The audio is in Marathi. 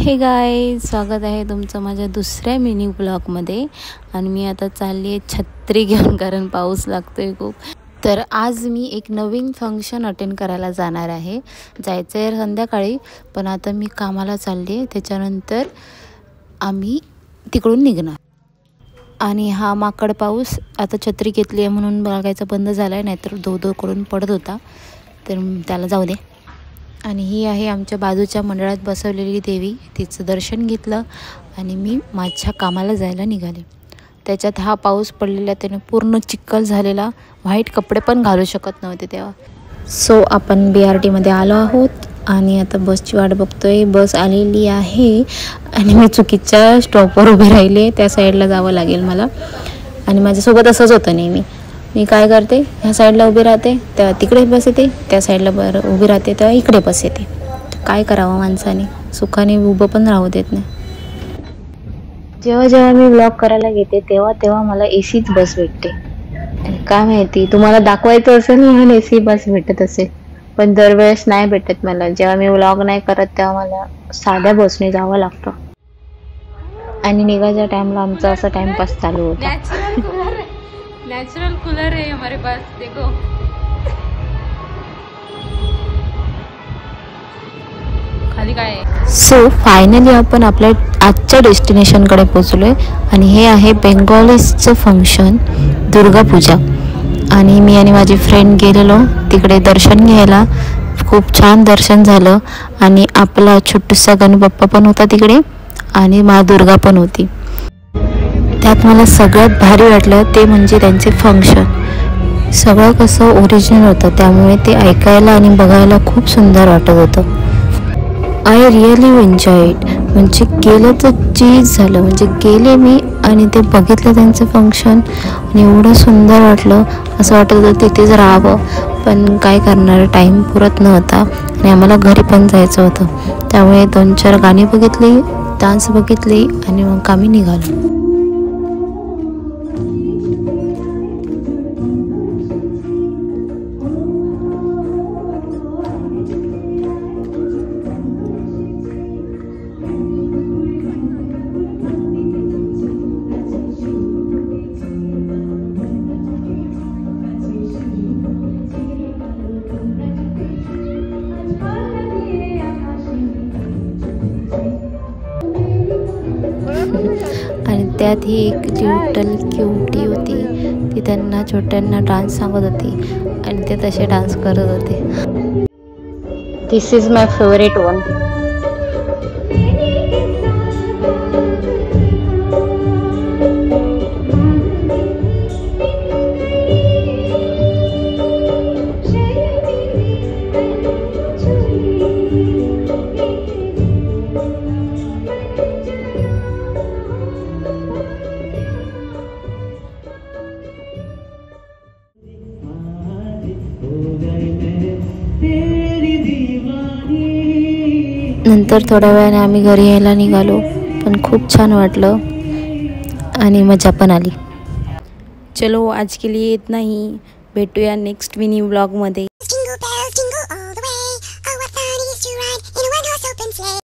हे गाय, स्वागत आहे तुमचं माझ्या दुसऱ्या मिनी ब्लॉगमध्ये. आणि मी आता चालली आहे छत्री घेऊन, कारण पाऊस लागतोय खूप. तर आज मी एक नवीन फंक्शन अटेंड करायला जाणार आहे. जायचं आहे संध्याकाळी, पण आता मी कामाला चालली आहे. त्याच्यानंतर आम्ही तिकडून निघणार. आणि हा माकड पाऊस आता छत्री घेतली आहे म्हणून बघायचा बंद झाला आहे, नाहीतर धो करून पडत होता. तर त्याला जाऊ दे. आणि ही आहे आमच्या बाजूच्या मंडळात बसवलेली देवी. तिचं दर्शन घेतलं आणि मी माझ्या कामाला जायला निघाले. त्याच्यात हा पाऊस पडलेला, त्याने पूर्ण चिखल झालेला, व्हाईट कपडे पण घालू शकत नव्हते तेव्हा. सो आपण BRTमध्ये आलो आहोत आणि आता बसची वाट बघतोय. बस आलेली आहे आणि मी चुकीच्या स्टॉपवर उभी राहिली. त्या साईडला जावं लागेल मला. आणि माझ्यासोबत असंच होतं नेहमी. मी काय करते, ह्या साईडला उभी राहते तेव्हा तिकडे बस येते, त्या साईडला उभी राहते तेव्हा इकडे बस येते. काय करावं माणसाने, सुखाने उभं पण राहू देत नाही. जेव्हा मी व्लॉग करायला घेते तेव्हा मला ACच बस भेटते. काय माहिती, तुम्हाला दाखवायचं असेल म्हणून AC बस भेटत असेल, पण दरवेळेस नाही भेटत मला. जेव्हा मी व्लॉग नाही करत तेव्हा मला साध्या बसने जावं लागतं. आणि निघायच्या टाइमला आमचा असा टाइमपास चालू होता. नेचुरल कूलर है हमारे पास, देखो. खाली काय आहे. सो फायनली आपण आपल्या आजच्या डेस्टिनेशनकडे पोचलोय. आणि हे आहे बेंगॉलीजचं फंक्शन, दुर्गा पूजा. आणि मी आणि माझी फ्रेंड गेलेलो तिकडे दर्शन घ्यायला. खूप छान दर्शन झालं. आणि आपला छोटूसा गणपप्पा पण होता तिकडे आणि माँ दुर्गा पण होती. त्यात मला सगळ्यात भारी वाटलं ते म्हणजे त्यांचे फंक्शन. सगळं कसं ओरिजिनल होतं, त्यामुळे ते ऐकायला आणि बघायला खूप सुंदर वाटत होतं. I really enjoy it. म्हणजे गेलं तर चीज झालं. म्हणजे गेले मी आणि ते बघितलं त्यांचं फंक्शन आणि एवढं सुंदर वाटलं. असं वाटत होतं तिथेच राहावं, पण काय करणार, टाईम पुरत नव्हता आणि आम्हाला घरी पण जायचं होतं. त्यामुळे 2-4 गाणी बघितली, डान्स बघितली आणि मग आम्ही निघालो. आणि त्यात ही एक लिटल क्यूटी होती. ती त्यांना छोट्यांना डान्स सांगत होती आणि ते तसे डान्स करत होते. दिस इज माय फेवरेट वन. नंतर थोड्या वेळाने आम्ही घरी यायला निघालो. पण खूप छान वाटलं आणि मजा पण आली. चलो आज के लिए इतना ही. भेटूया नेक्स्ट मिनी व्लॉगमध्ये.